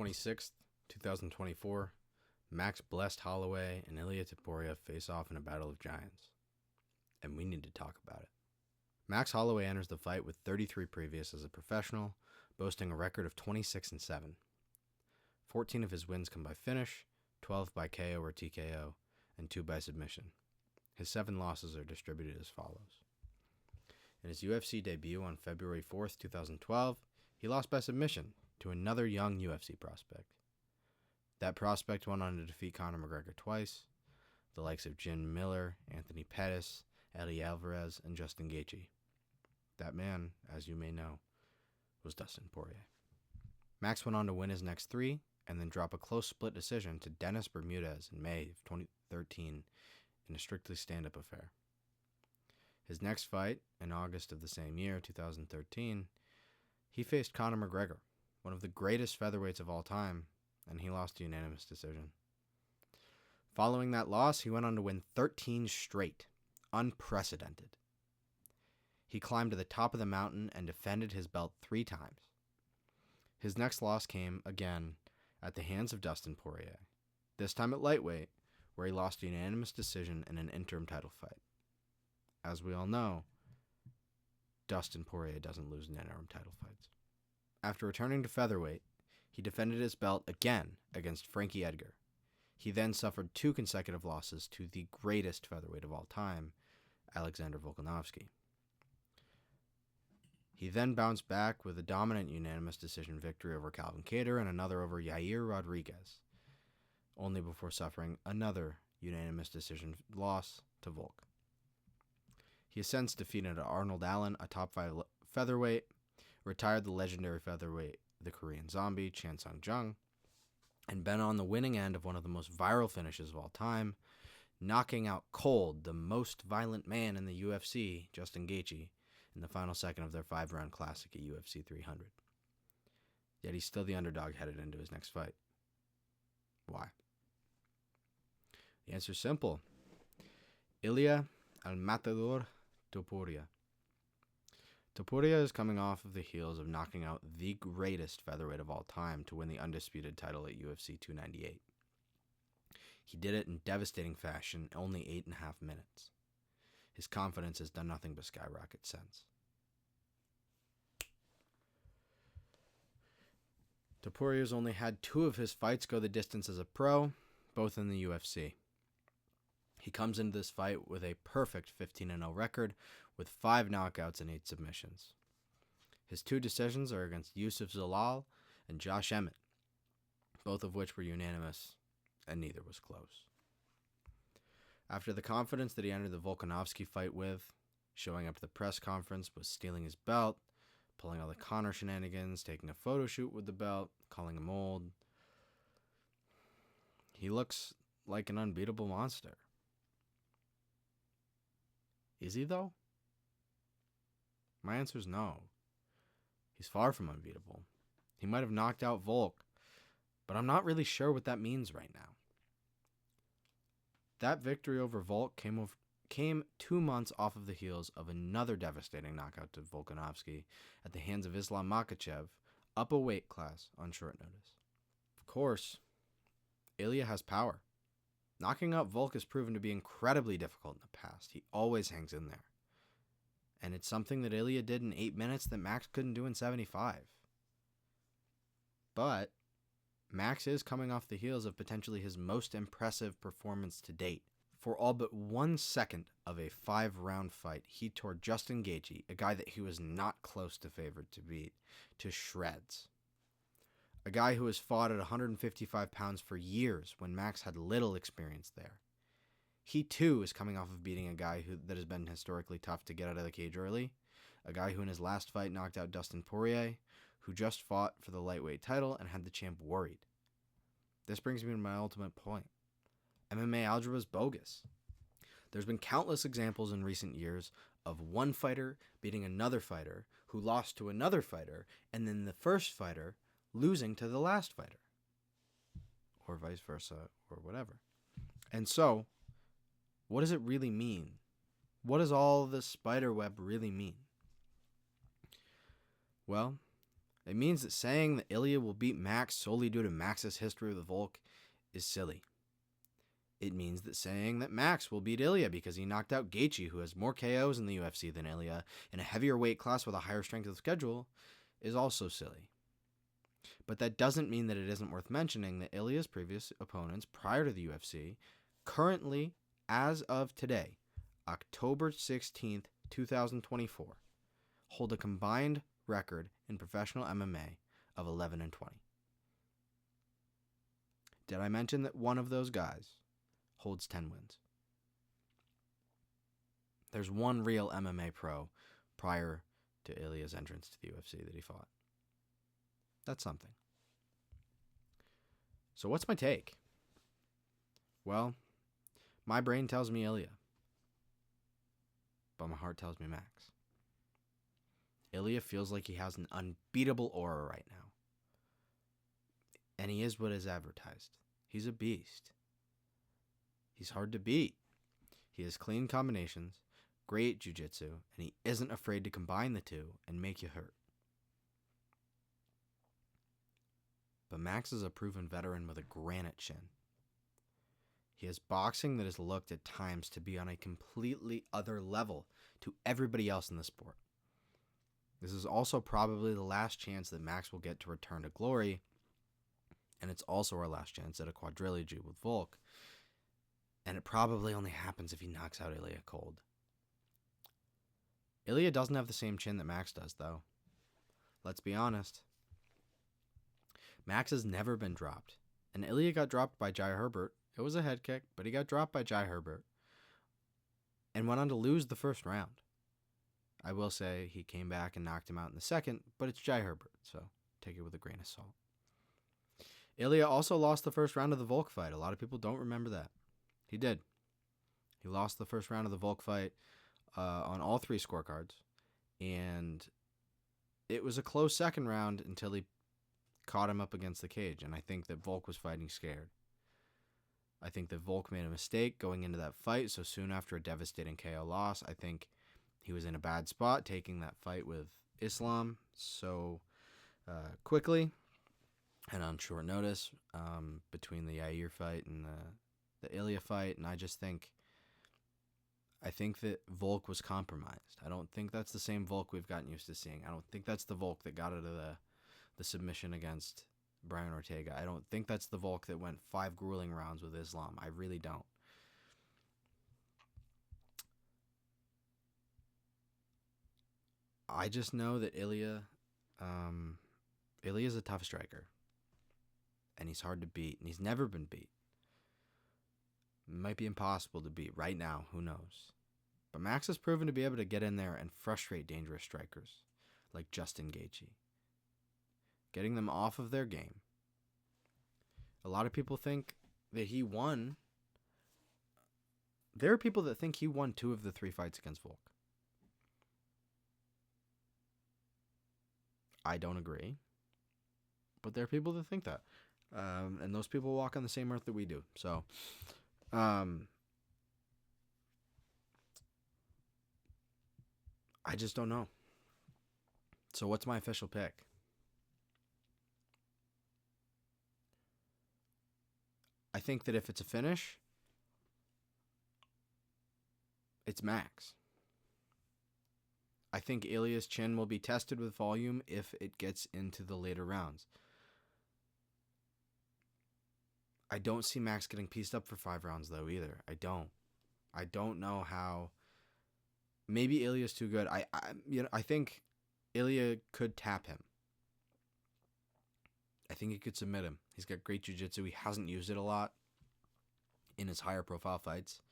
26th, 2024, Max blessed Holloway and Ilia Topuria face off in a battle of giants. And we need to talk about it. Max Holloway enters the fight with 33 previous as a professional, boasting a record of 26-7. 14 of his wins come by finish, 12 by KO or TKO, and 2 by submission. His 7 losses are distributed as follows. In his UFC debut on February 4th, 2012, he lost by submission to another young UFC prospect. That prospect went on to defeat Conor McGregor twice, the likes of Jim Miller, Anthony Pettis, Eddie Alvarez, and Justin Gaethje. That man, as you may know, was Dustin Poirier. Max went on to win his next 3 and then drop a close split decision to Dennis Bermudez in May of 2013 in a strictly stand-up affair. His next fight, in August of the same year, 2013, he faced Conor McGregor, one of the greatest featherweights of all time, and he lost a unanimous decision. Following that loss, he went on to win 13 straight, unprecedented. He climbed to the top of the mountain and defended his belt 3 times. His next loss came, again, at the hands of Dustin Poirier, this time at lightweight, where he lost a unanimous decision in an interim title fight. As we all know, Dustin Poirier doesn't lose in interim title fights. After returning to featherweight, he defended his belt again against Frankie Edgar. He then suffered 2 consecutive losses to the greatest featherweight of all time, Alexander Volkanovski. He then bounced back with a dominant unanimous decision victory over Calvin Kattar and another over Yair Rodriguez, only before suffering another unanimous decision loss to Volk. He has since defeated Arnold Allen, a top 5 featherweight, retired the legendary featherweight, the Korean Zombie, Chan Sung Jung, and been on the winning end of one of the most viral finishes of all time, knocking out cold the most violent man in the UFC, Justin Gaethje, in the final second of their 5-round classic at UFC 300. Yet he's still the underdog headed into his next fight. Why? The answer is simple. Ilia El Matador Topuria. Topuria is coming off of the heels of knocking out the greatest featherweight of all time to win the undisputed title at UFC 298. He did it in devastating fashion, only 8.5 minutes. His confidence has done nothing but skyrocket since. Topuria's only had 2 of his fights go the distance as a pro, both in the UFC. He comes into this fight with a perfect 15-0 record, with 5 knockouts and 8 submissions. His 2 decisions are against Yusuf Zalal and Josh Emmett, both of which were unanimous, and neither was close. After the confidence that he entered the Volkanovski fight with, showing up to the press conference, was stealing his belt, pulling all the Conor shenanigans, taking a photo shoot with the belt, calling him old, he looks like an unbeatable monster. Is he, though? My answer is no. He's far from unbeatable. He might have knocked out Volk, but I'm not really sure what that means right now. That victory over Volk came 2 months off of the heels of another devastating knockout to Volkanovski at the hands of Islam Makhachev, up a weight class on short notice. Of course, Ilia has power. Knocking out Volk has proven to be incredibly difficult in the past. He always hangs in there. And it's something that Ilia did in 8 minutes that Max couldn't do in 75. But Max is coming off the heels of potentially his most impressive performance to date. For all but 1 second of a 5-round fight, he tore Justin Gaethje, a guy that he was not close to favored to beat, to shreds. A guy who has fought at 155 pounds for years when Max had little experience there. He too is coming off of beating a guy that has been historically tough to get out of the cage early, a guy who in his last fight knocked out Dustin Poirier, who just fought for the lightweight title and had the champ worried. This brings me to my ultimate point. MMA algebra is bogus. There's been countless examples in recent years of one fighter beating another fighter who lost to another fighter, and then the first fighter losing to the last fighter, or vice versa, or whatever. And so, what does it really mean? What does all this spider web really mean? Well, It means that saying that Ilia will beat Max solely due to Max's history with Volk is silly. It means that saying that Max will beat Ilia because he knocked out Gaethje, who has more KOs in the UFC than Ilia, in a heavier weight class with a higher strength of schedule, is also silly. But that doesn't mean that it isn't worth mentioning that Ilia's previous opponents prior to the UFC, currently, as of today, October 16th, 2024, hold a combined record in professional MMA of 11-20. Did I mention that one of those guys holds 10 wins? There's one real MMA pro prior to Ilia's entrance to the UFC that he fought. That's something. So what's my take? Well, my brain tells me Ilia, but my heart tells me Max. Ilia feels like he has an unbeatable aura right now. And he is what is advertised. He's a beast. He's hard to beat. He has clean combinations, great jiu-jitsu, and he isn't afraid to combine the two and make you hurt. But Max is a proven veteran with a granite chin. He has boxing that is looked at times to be on a completely other level to everybody else in the sport. This is also probably the last chance that Max will get to return to glory, and it's also our last chance at a quadrilogy with Volk, and it probably only happens if he knocks out Ilia cold. Ilia doesn't have the same chin that Max does, though. Let's be honest. Max has never been dropped, and Ilia got dropped by Jai Herbert. It was a head kick, but he got dropped by Jai Herbert and went on to lose the first round. I will say he came back and knocked him out in the second, but it's Jai Herbert, so take it with a grain of salt. Ilia also lost the first round of the Volk fight. A lot of people don't remember that. He did. He lost the first round of the Volk fight on all three scorecards, and it was a close second round until he caught him up against the cage, and I think that Volk was fighting scared. I think that Volk made a mistake going into that fight so soon after a devastating KO loss. I think he was in a bad spot taking that fight with Islam so quickly and on short notice between the Yair fight and the Ilia fight, and I think that Volk was compromised. I don't think that's the same Volk we've gotten used to seeing. I don't think that's the Volk that got out of the submission against Brian Ortega. I don't think that's the Volk that went 5 grueling rounds with Islam. I really don't. I just know that Ilia's a tough striker. And he's hard to beat. And he's never been beat. It might be impossible to beat right now. Who knows? But Max has proven to be able to get in there and frustrate dangerous strikers like Justin Gaethje, getting them off of their game. A lot of people think that he won. There are people that think he won 2 of the 3 fights against Volk. I don't agree. But there are people that think that. And those people walk on the same earth that we do. So, I just don't know. So what's my official pick? I think that if it's a finish, it's Max. I think Ilia's chin will be tested with volume if it gets into the later rounds. I don't see Max getting pieced up for 5 rounds, though, either. I don't know how. Maybe Ilia's too good. I think Ilia could tap him. I think he could submit him. He's got great jiu-jitsu. He hasn't used it a lot in his higher profile fights.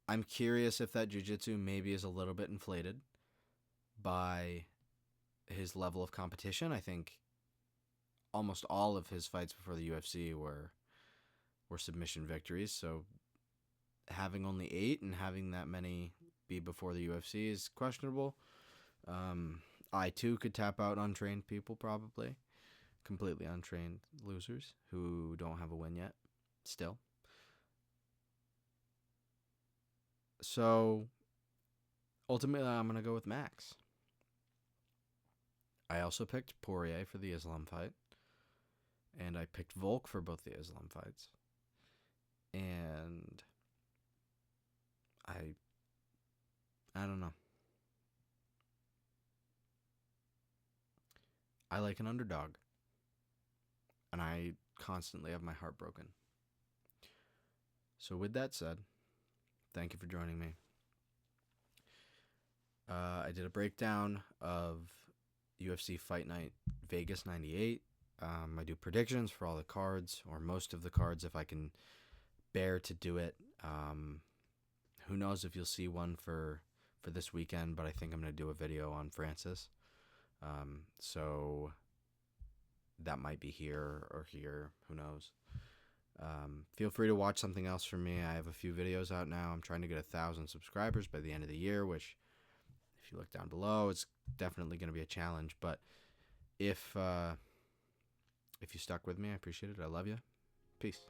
I'm curious if that jiu-jitsu maybe is a little bit inflated by his level of competition. I think almost all of his fights before the UFC were submission victories. So having only 8 and having that many be before the UFC is questionable. I too could tap out untrained people, probably completely untrained losers who don't have a win yet still. So ultimately I'm going to go with Max. I also picked Poirier for the Islam fight, and I picked Volk for both the Islam fights. And I don't know. I like an underdog, and I constantly have my heart broken. So with that said, thank you for joining me. I did a breakdown of UFC Fight Night Vegas 98. I do predictions for all the cards, or most of the cards if I can bear to do it. Who knows if you'll see one for this weekend, but I think I'm going to do a video on Francis. So that might be here or here. Who knows? Feel free to watch something else from me. I have a few videos out now. I'm trying to get 1,000 subscribers by the end of the year, which, if you look down below, it's definitely going to be a challenge. But if you stuck with me, I appreciate it. I love you. Peace.